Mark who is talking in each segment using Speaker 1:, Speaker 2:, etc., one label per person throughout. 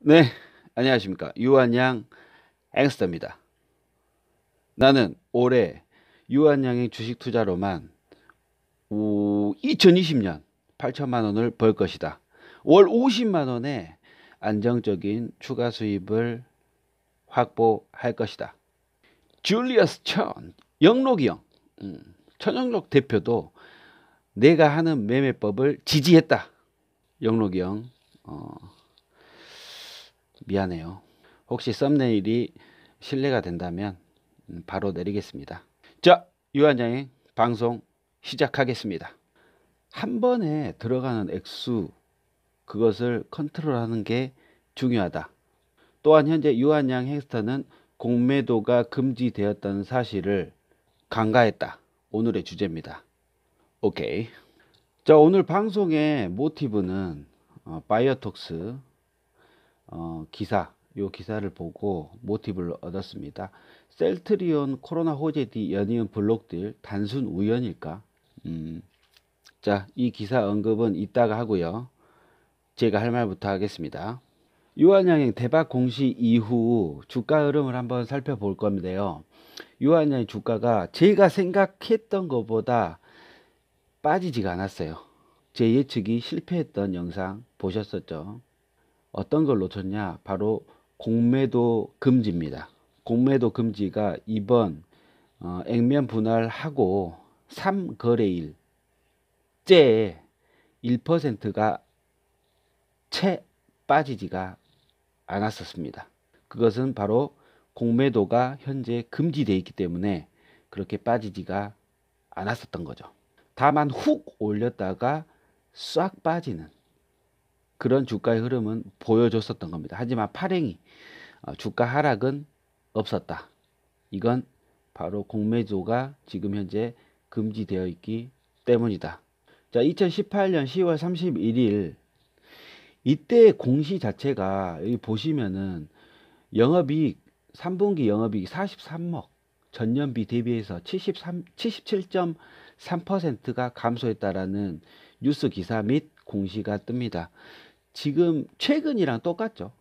Speaker 1: 네, 안녕하십니까. 유한양 앵스터입니다. 나는 올해 유한양의 주식 투자로만 2020년 8천만 원을 벌 것이다. 월 50만 원의 안정적인 추가 수입을 확보할 것이다. 줄리어스 천, 영록이 형, 천영록 대표도 내가 하는 매매법을 지지했다. 영록이 형, 어, 미안해요. 혹시 썸네일이 신뢰가 된다면 바로 내리겠습니다. 자, 유한양의 방송 시작하겠습니다. 한 번에 들어가는 액수, 그것을 컨트롤하는 게 중요하다. 또한 현재 유한양 햄스터는 공매도가 금지되었다는 사실을 간과했다. 오늘의 주제입니다. 오케이. 자, 오늘 방송의 모티브는 바이오톡스 기사, 요 기사를 보고 모티브를 얻었습니다. 셀트리온 코로나 호재디 연이은 블록딜 단순 우연일까? 자, 이 기사 언급은 이따가 하고요. 제가 할 말부터 하겠습니다. 유한양행 대박 공시 이후 주가 흐름을 한번 살펴볼 건데요. 유한양의 주가가 제가 생각했던 것보다 빠지지가 않았어요. 제 예측이 실패했던 영상 보셨었죠? 어떤 걸 놓쳤냐? 바로 공매도 금지입니다. 공매도 금지가 이번 액면 분할하고 3거래일째 1%가 채 빠지지가 않았었습니다. 그것은 바로 공매도가 현재 금지되어 있기 때문에 그렇게 빠지지가 않았었던 거죠. 다만 훅 올렸다가 싹 빠지는 그런 주가의 흐름은 보여줬었던 겁니다. 하지만 발행이 주가 하락은 없었다. 이건 바로 공매도가 지금 현재 금지되어 있기 때문이다. 자, 2018년 10월 31일 이때 공시 자체가 여기 보시면은 영업이익 3분기 영업이익 43억 전년비 대비해서 77.3%가 감소했다라는 뉴스 기사 및 공시가 뜹니다. 지금 최근이랑 똑같죠.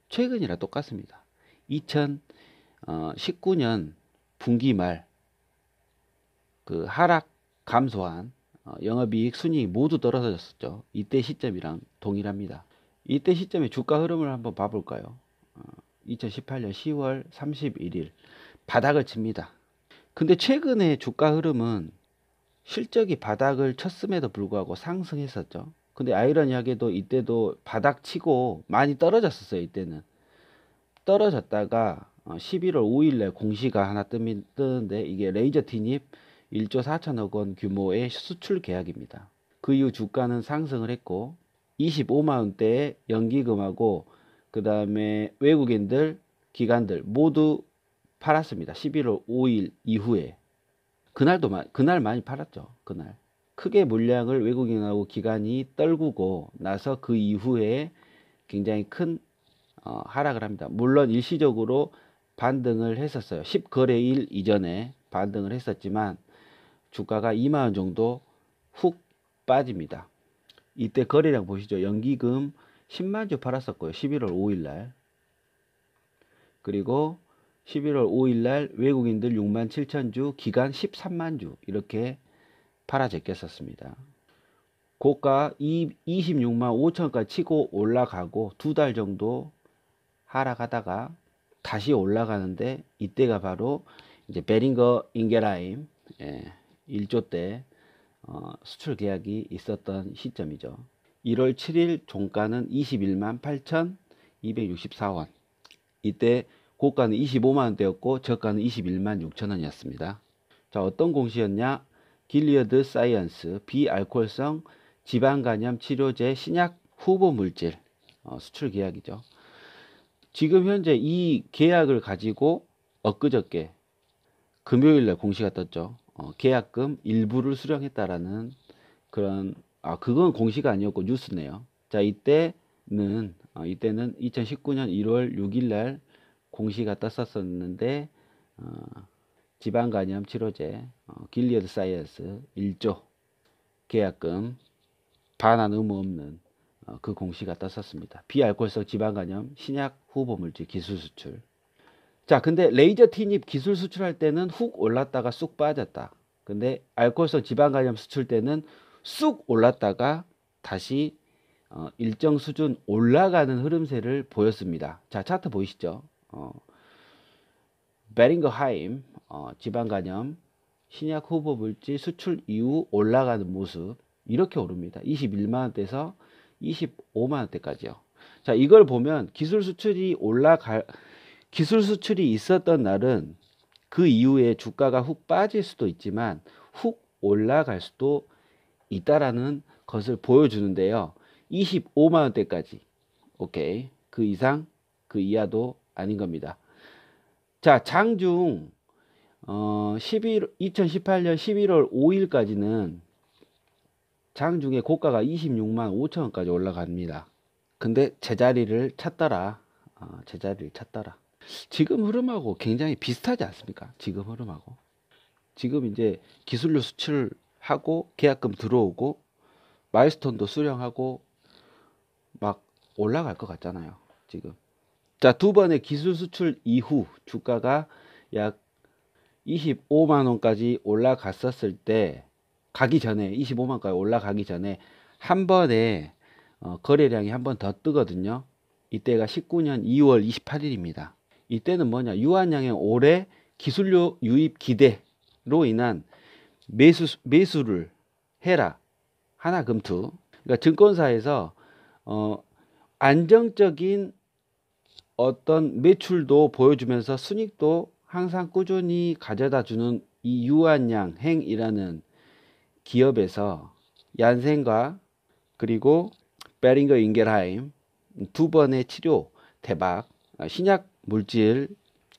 Speaker 1: 최근이랑 똑같습니다. 2019년 분기 말 그 하락 감소한 영업이익 순이익 모두 떨어졌었죠. 이때 시점이랑 동일합니다. 이때 시점의 주가 흐름을 한번 봐볼까요? 2018년 10월 31일 바닥을 칩니다. 근데 최근에 주가 흐름은 실적이 바닥을 쳤음에도 불구하고 상승했었죠. 근데 아이러니하게도 이때도 바닥 치고 많이 떨어졌었어요. 이때는 떨어졌다가 11월 5일날 공시가 하나 뜨는데 이게 레이저 티닙 1조 4천억 원 규모의 수출 계약입니다. 그 이후 주가는 상승을 했고 25만 원대의 연기금하고 그 다음에 외국인들 기관들 모두 팔았습니다. 11월 5일 이후에 그날 많이 팔았죠. 그날 크게 물량을 외국인하고 기관이 떨구고 나서 그 이후에 굉장히 큰 하락을 합니다. 물론 일시적으로 반등을 했었어요. 10거래일 이전에 반등을 했었지만 주가가 2만 원 정도 훅 빠집니다. 이때 거래량 보시죠. 연기금 10만 주 팔았었고요. 11월 5일 날. 그리고 11월 5일 날 외국인들 6만 7천 주, 기간 13만 주 이렇게 팔아 제꼈었습니다. 고가 26만 5천까지 치고 올라가고 두 달 정도 하락하다가 다시 올라가는데 이때가 바로 이제 베링거 인게라임 1조 대 수출 계약이 있었던 시점이죠. 1월 7일 종가는 21만 8,264원. 이때 고가는 25만 원대였고 저가는 21만 6천 원이었습니다. 자, 어떤 공시였냐? 길리어드 사이언스 비알코올성 지방간염 치료제 신약 후보 물질 수출 계약이죠. 지금 현재 이 계약을 가지고 엊그저께 금요일날 공시가 떴죠. 계약금 일부를 수령했다라는 그런 그건 공시가 아니었고 뉴스네요. 자, 이때는 2019년 1월 6일날 공시가 떴었는데 지방간염 치료제 길리어드 사이언스 1조 계약금 반환 의무 없는 그 공시가 떴었습니다. 비알코올성 지방간염 신약 후보물질 기술 수출. 자, 근데 레이저 티닙 기술 수출할 때는 훅 올랐다가 쑥 빠졌다. 근데 알코올성 지방간염 수출 때는 쑥 올랐다가 다시 일정 수준 올라가는 흐름세를 보였습니다. 자, 차트 보이시죠? 베링거하임 지방간염 신약 후보 물질 수출 이후 올라가는 모습, 이렇게 오릅니다. 21만원대에서 25만원대까지요. 자, 이걸 보면 기술 수출이 있었던 날은 그 이후에 주가가 훅 빠질 수도 있지만 훅 올라갈 수도 있다라는 것을 보여주는데요. 25만원대까지. 오케이. 그 이상, 그 이하도 아닌 겁니다. 자, 장중 2018년 11월 5일까지는 장중에 고가가 26만 5천원까지 올라갑니다. 근데 제자리를 찾더라. 제자리를 찾더라. 지금 흐름하고 굉장히 비슷하지 않습니까? 지금 흐름하고. 지금 이제 기술료 수출하고 계약금 들어오고 마일스톤도 수령하고 막 올라갈 것 같잖아요. 지금. 자, 두 번의 기술 수출 이후 주가가 약 25만원까지 올라갔었을 때, 가기 전에 25만원까지 올라가기 전에 한 번에 거래량이 한 번 더 뜨거든요. 이때가 19년 2월 28일입니다. 이때는 뭐냐, 유한양의 올해 기술료 유입 기대로 인한 매수를 해라 하나금투. 그러니까 증권사에서 안정적인 어떤 매출도 보여주면서 순익도 항상 꾸준히 가져다 주는 이 유한양 행이라는 기업에서 얀센과 그리고 베링거 인겔하임 두 번의 치료 대박, 신약 물질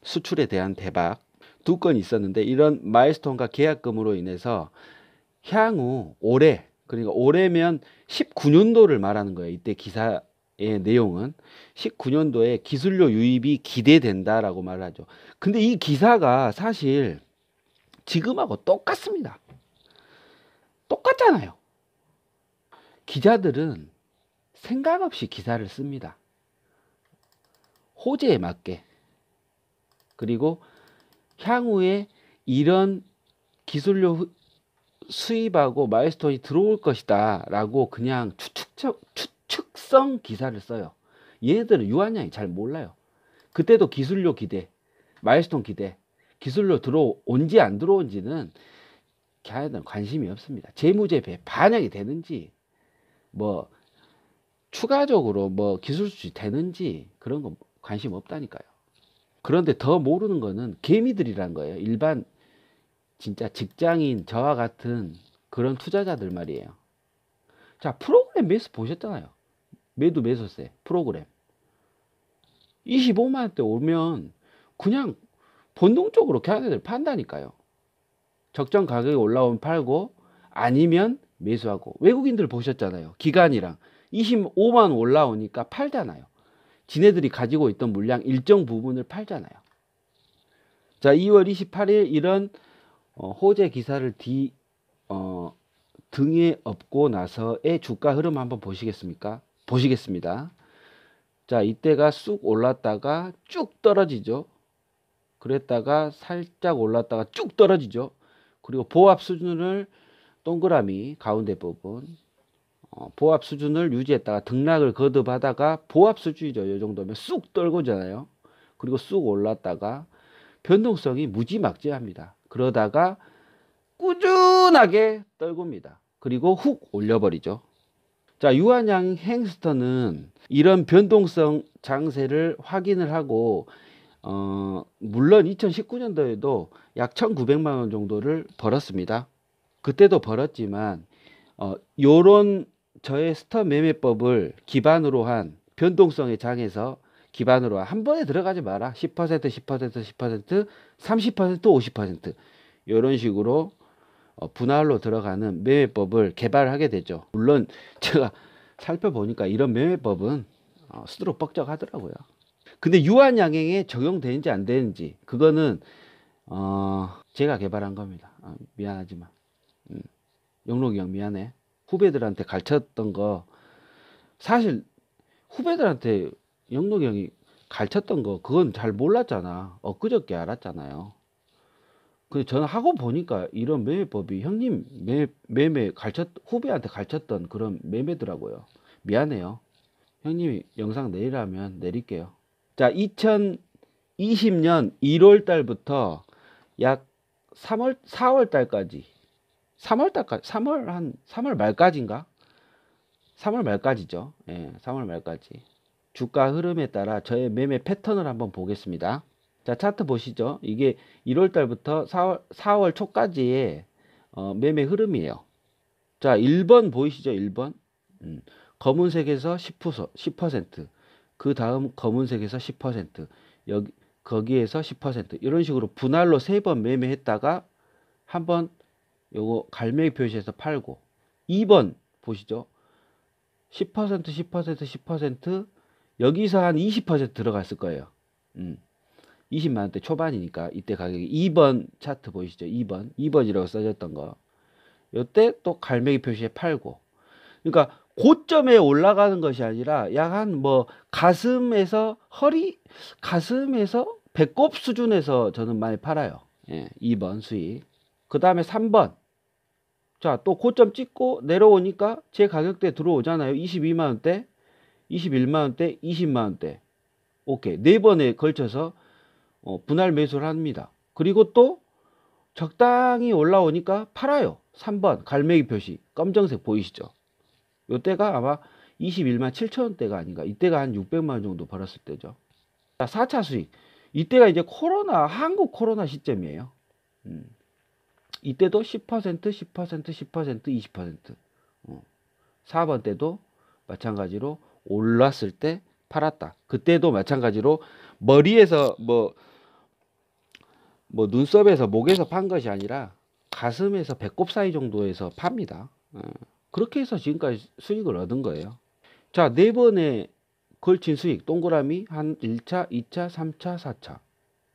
Speaker 1: 수출에 대한 대박 두 건이 있었는데, 이런 마일스톤과 계약금으로 인해서 향후 올해, 그러니까 올해면 19년도를 말하는 거예요. 이때 기사의 내용은 19년도에 기술료 유입이 기대된다라고 말하죠. 근데 이 기사가 사실 지금하고 똑같습니다. 똑같잖아요. 기자들은 생각 없이 기사를 씁니다. 호재에 맞게. 그리고 향후에 이런 기술료 수입하고 마일스톤이 들어올 것이다 라고 그냥 추측성 기사를 써요. 얘네들은 유한양이 잘 몰라요. 그때도 기술료 기대, 마일스톤 기대, 기술료 들어온지 안 들어온지는 걔네들은 관심이 없습니다. 재무제표에 반영이 되는지 뭐 추가적으로 뭐 기술 수출이 되는지 그런 거 관심 없다니까요. 그런데 더 모르는 거는 개미들이란 거예요. 일반 진짜 직장인 저와 같은 그런 투자자들 말이에요. 자, 프로그램 매수 보셨잖아요. 매수세 프로그램 25만원대 오면 그냥 본능적으로 걔네들 판다니까요. 적정 가격이 올라오면 팔고 아니면 매수하고. 외국인들 보셨잖아요. 기관이랑 25만원 올라오니까 팔잖아요. 지네들이 가지고 있던 물량 일정 부분을 팔잖아요. 자, 2월 28일 이런 호재 기사를 등에 업고 나서의 주가 흐름 한번 보시겠습니까? 보시겠습니다. 자, 이때가 쑥 올랐다가 쭉 떨어지죠. 그랬다가 살짝 올랐다가 쭉 떨어지죠. 그리고 보합 수준을 동그라미 가운데 부분 보합 수준을 유지했다가 등락을 거듭하다가 보합 수준이죠. 이 정도면 쑥 떨고잖아요. 그리고 쑥 올랐다가 변동성이 무지막지합니다. 그러다가 꾸준하게 떨굽니다. 그리고 훅 올려버리죠. 자, 유한양 행스터는 이런 변동성 장세를 확인을 하고 물론 2019년도에도 약 1900만원 정도를 벌었습니다. 그때도 벌었지만 요런 저의 스톱 매매법을 기반으로 한 변동성의 장에서 기반으로 한 번에 들어가지 마라. 10%, 10%, 10%, 30%, 50% 이런 식으로 분할로 들어가는 매매법을 개발하게 되죠. 물론 제가 살펴보니까 이런 매매법은 스스로 뻑적하더라고요. 근데 유한양행에 적용되는지 안 되는지 그거는 제가 개발한 겁니다. 미안하지만 용록이 형 미안해. 후배들한테 가르쳤던 거 사실 후배들한테 영록이 형이 가르쳤던 거 그건 잘 몰랐잖아. 엊그저께 알았잖아요. 근데 저는 하고 보니까 이런 매매법이 형님 매매 후배한테 가르쳤던 그런 매매더라고요. 미안해요. 형님이 영상 내리라면 내릴게요. 자, 2020년 1월 달부터 약 4월 달까지 3월 말까지인가? 3월 말까지죠. 예, 3월 말까지. 주가 흐름에 따라 저의 매매 패턴을 한번 보겠습니다. 자, 차트 보시죠. 이게 1월 달부터 4월 초까지의 매매 흐름이에요. 자, 1번 보이시죠? 1번. 검은색에서 10%, 그 다음 검은색에서 10%, 거기에서 10%, 이런 식으로 분할로 3번 매매했다가 한번 요거 갈매기 표시해서 팔고, 2번 보시죠. 10%, 10%, 10%, 여기서 한 20% 들어갔을 거예요. 20만원대 초반이니까 이때 가격이 2번 차트 보이시죠? 2번이라고 써졌던 거. 요때 또 갈매기 표시에 팔고. 그러니까 고점에 올라가는 것이 아니라 약 한 뭐 가슴에서 배꼽 수준에서 저는 많이 팔아요. 예, 2번 수익. 그 다음에 3번. 자, 또 고점 찍고 내려오니까 제 가격대 들어오잖아요. 22만원대, 21만원대, 20만원대. 오케이. 4번에 걸쳐서 분할 매수를 합니다. 그리고 또 적당히 올라오니까 팔아요. 3번 갈매기 표시 검정색 보이시죠? 요때가 아마 21만 7천원대가 아닌가. 이때가 한 600만원 정도 벌었을 때죠. 자, 4차 수익. 이때가 이제 한국 코로나 시점이에요. 이때도 10%, 10%, 10%, 20%. 4번 때도 마찬가지로 올랐을 때 팔았다. 그때도 마찬가지로 머리에서 뭐 눈썹에서 목에서 판 것이 아니라 가슴에서 배꼽 사이 정도에서 팝니다. 그렇게 해서 지금까지 수익을 얻은 거예요. 자, 4번에 걸친 수익 동그라미 한 1차, 2차, 3차, 4차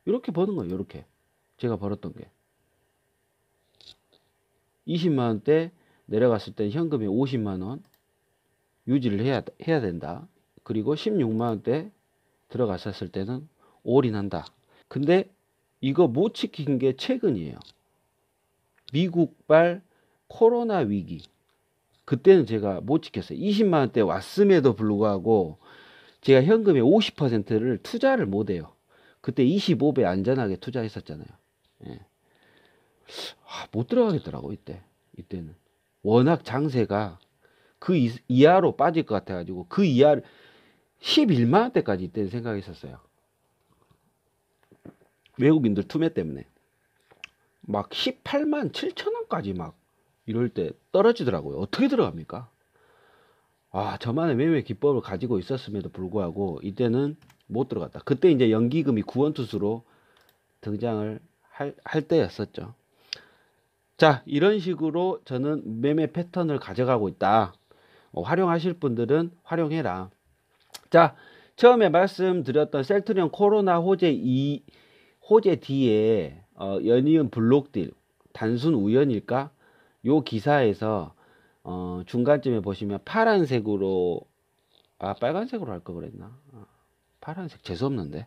Speaker 1: 이렇게 버는 거예요. 이렇게 제가 벌었던 게 20만원대 내려갔을 때 현금이 50만원 유지를 해야 된다. 그리고 16만원대 들어갔었을 때는 올인한다. 근데 이거 못 지킨 게 최근이에요. 미국발 코로나 위기. 그때는 제가 못 지켰어요. 20만원대 왔음에도 불구하고 제가 현금의 50%를 투자를 못해요. 그때 25배 안전하게 투자했었잖아요. 예. 못 들어가겠더라고 이때는 워낙 장세가 그 이하로 빠질 것 같아가지고 그 이하를 11만원대까지 이때는 생각했었어요. 외국인들 투매 때문에 막 18만 7천원까지 막 이럴 때 떨어지더라고요. 어떻게 들어갑니까? 저만의 매매 기법을 가지고 있었음에도 불구하고 이때는 못 들어갔다. 그때 이제 연기금이 구원투수로 등장을 할 때였었죠. 자, 이런 식으로 저는 매매 패턴을 가져가고 있다. 활용하실 분들은 활용해라. 자, 처음에 말씀드렸던 셀트리온 코로나 호재 D에 연이은 블록딜 단순 우연일까? 요 기사에서 중간쯤에 보시면 파란색으로 빨간색으로 할 거 그랬나? 파란색 재수없는데.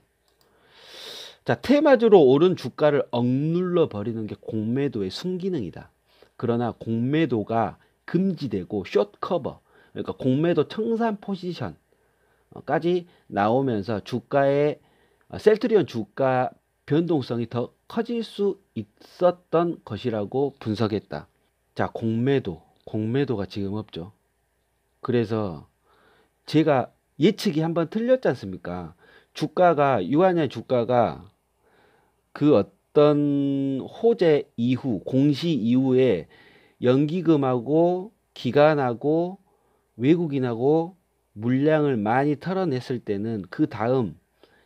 Speaker 1: 자, 테마주로 오른 주가를 억눌러 버리는 게 공매도의 순기능이다. 그러나 공매도가 금지되고 숏커버, 그러니까 공매도 청산 포지션까지 나오면서 주가의 셀트리온 주가 변동성이 더 커질 수 있었던 것이라고 분석했다. 자, 공매도가 지금 없죠. 그래서 제가 예측이 한번 틀렸지 않습니까? 유한의 주가가 그 어떤 호재 이후, 공시 이후에 연기금하고 기관하고 외국인하고 물량을 많이 털어냈을 때는 그 다음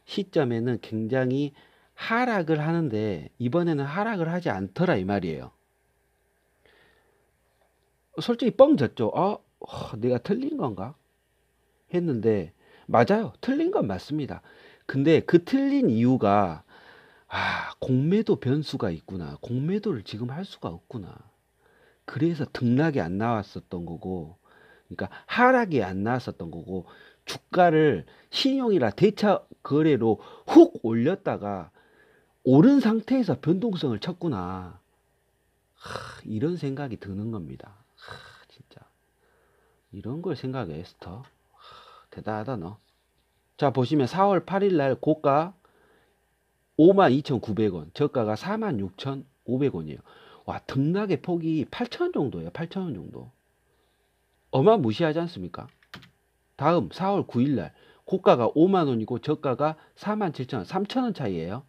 Speaker 1: 시점에는 굉장히 하락을 하는데 이번에는 하락을 하지 않더라 이 말이에요. 솔직히 뻥졌죠. 내가 틀린 건가? 했는데 맞아요. 틀린 건 맞습니다. 근데 그 틀린 이유가 공매도 변수가 있구나. 공매도를 지금 할 수가 없구나. 그래서 등락이 안 나왔었던 거고 그러니까 하락이 안 나왔었던 거고, 주가를 신용이라 대차 거래로 훅 올렸다가 오른 상태에서 변동성을 쳤구나. 이런 생각이 드는 겁니다. 진짜 이런 걸 생각해, 스터. 대단하다 너. 자, 보시면 4월 8일 날 고가 52,900원, 저가가 46,500원이에요. 와, 등락의 폭이 8,000원 정도예요. 8,000원 정도. 어마무시하지 않습니까? 다음 4월 9일 날 고가가 5만원이고 저가가 47,000원, 3,000원 차이예요.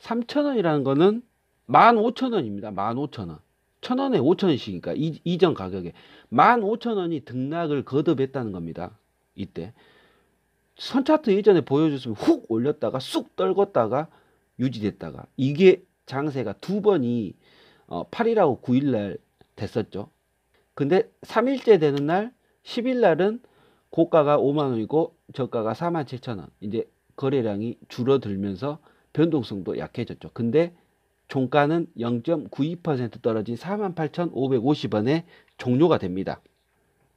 Speaker 1: 3,000원이라는 거는 15,000원입니다. 15,000원. 1,000원에 5,000원씩이니까 이전 가격에 15,000원이 등락을 거듭했다는 겁니다. 이때 선차트 예전에 보여줬으면 훅 올렸다가 쑥 떨궜다가 유지됐다가, 이게 장세가 두 번이 8일하고 9일 날 됐었죠. 근데 3일째 되는 날 10일 날은 고가가 5만원이고 저가가 47,000원. 이제 거래량이 줄어들면서 변동성도 약해졌죠. 근데 종가는 0.92% 떨어진 48,550원에 종료가 됩니다.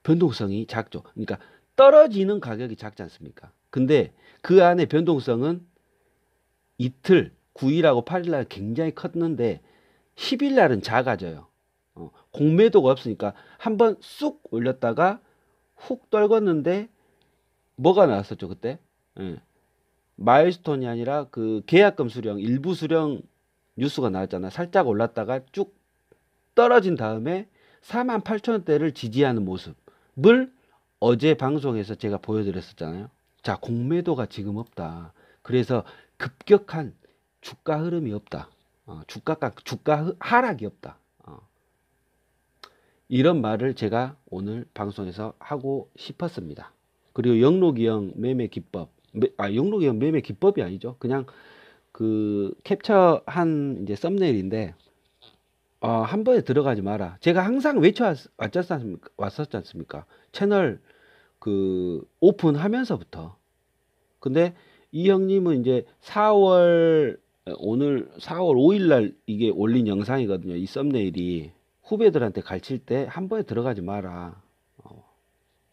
Speaker 1: 변동성이 작죠. 그러니까 떨어지는 가격이 작지 않습니까? 근데 그 안에 변동성은 이틀 9일하고 8일날 굉장히 컸는데 10일날은 작아져요. 공매도가 없으니까 한번 쑥 올렸다가 훅 떨궜는데 뭐가 나왔었죠 그때? 마일스톤이 아니라 그 계약금 수령, 일부 수령 뉴스가 나왔잖아. 살짝 올랐다가 쭉 떨어진 다음에 48,000원대를 지지하는 모습을 어제 방송에서 제가 보여드렸었잖아요. 자, 공매도가 지금 없다. 그래서 급격한 주가 흐름이 없다. 주가 하락이 없다. 이런 말을 제가 오늘 방송에서 하고 싶었습니다. 그리고 영록이형 매매 기법, 영록이형 매매 기법이 아니죠. 그냥 그 캡처한 이제 썸네일인데, 한 번에 들어가지 마라. 제가 항상 왔었지 않습니까? 채널 그 오픈하면서부터. 근데 이 형님은 이제 오늘 4월 5일 날 이게 올린 영상이거든요. 이 썸네일이. 후배들한테 가르칠 때 한 번에 들어가지 마라.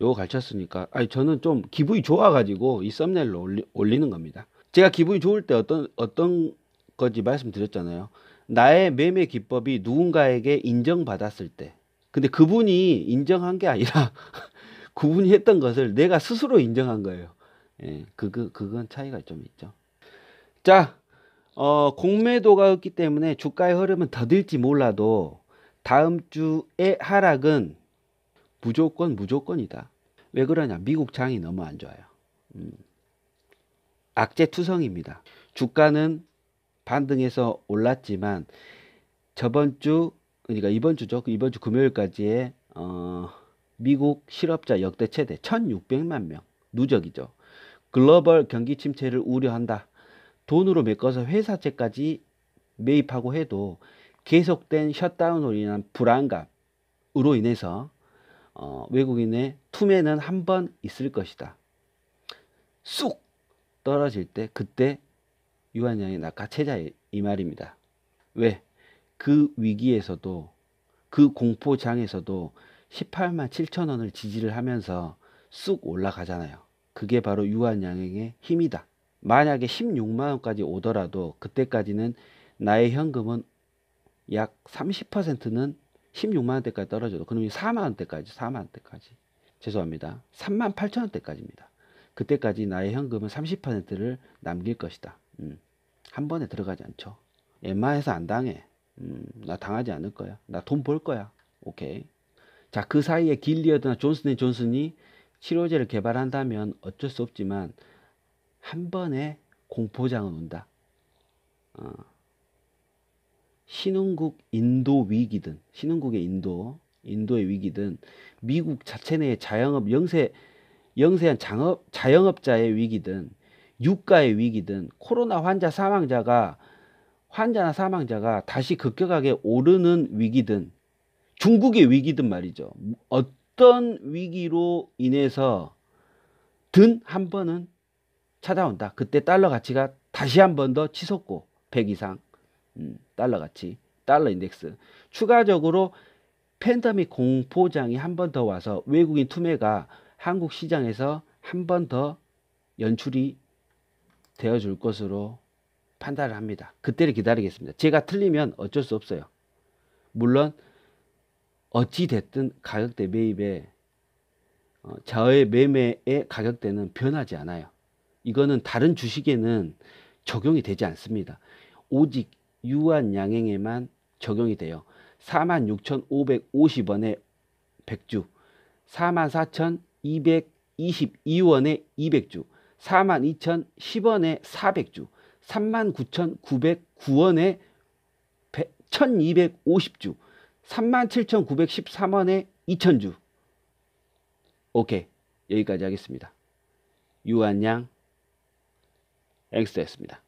Speaker 1: 요거 가르쳤으니까. 아니, 저는 좀 기분이 좋아가지고 이 썸네일로 올리는 겁니다. 제가 기분이 좋을 때 어떤 건지 말씀드렸잖아요. 나의 매매 기법이 누군가에게 인정받았을 때. 근데 그분이 인정한 게 아니라 그분이 했던 것을 내가 스스로 인정한 거예요. 예, 그건 차이가 좀 있죠. 자, 공매도가 없기 때문에 주가의 흐름은 더딜지 몰라도 다음 주의 하락은 무조건이다. 왜 그러냐? 미국 장이 너무 안 좋아요. 악재투성입니다. 주가는 반등해서 올랐지만 그러니까 이번 주죠. 이번 주 금요일까지의 미국 실업자 역대 최대 1,600만 명 누적이죠. 글로벌 경기 침체를 우려한다. 돈으로 메꿔서 회사채까지 매입하고 해도 계속된 셧다운으로 인한 불안감으로 인해서 외국인의 투매는 한 번 있을 것이다. 쑥 떨어질 때 그때 유한양이 낚아채자 이 말입니다. 왜? 그 위기에서도, 그 공포장에서도 18만 7천 원을 지지를 하면서 쑥 올라가잖아요. 그게 바로 유한양행의 힘이다. 만약에 16만 원까지 오더라도 그때까지는 나의 현금은 약 30%는 16만 원대까지 떨어져도, 그러면 4만 원대까지 죄송합니다. 3만 8천 원대까지입니다. 그때까지 나의 현금은 30%를 남길 것이다. 한 번에 들어가지 않죠. 웬만해서 안 당해. 나 당하지 않을 거야. 나 돈 벌 거야. 오케이. 자, 그 사이에 길리어드나 존슨앤존슨이 치료제를 개발한다면 어쩔 수 없지만 한 번에 공포장은 온다. 신흥국 인도 위기든, 신흥국의 인도의 위기든, 미국 자체 내의 영세한 자영업자의 위기든, 유가의 위기든, 코로나 환자나 사망자가 다시 급격하게 오르는 위기든, 중국의 위기든 말이죠. 어떤 위기로 인해서 든 한 번은 찾아온다. 그때 달러 가치가 다시 한 번 더 치솟고 100 이상 달러 가치, 달러 인덱스. 추가적으로 팬데믹 공포장이 한 번 더 와서 외국인 투매가 한국 시장에서 한 번 더 연출이 되어 줄 것으로 판단을 합니다. 그때를 기다리겠습니다. 제가 틀리면 어쩔 수 없어요. 물론 어찌 됐든 가격대 매입에 저의 매매의 가격대는 변하지 않아요. 이거는 다른 주식에는 적용이 되지 않습니다. 오직 유한양행에만 적용이 돼요. 46,550원에 100주, 44,222원에 200주, 42,010원에 400주, 39,909원에 1250주, 37,913원에 2000주. 오케이. 여기까지 하겠습니다. 유한양 엑스였습니다.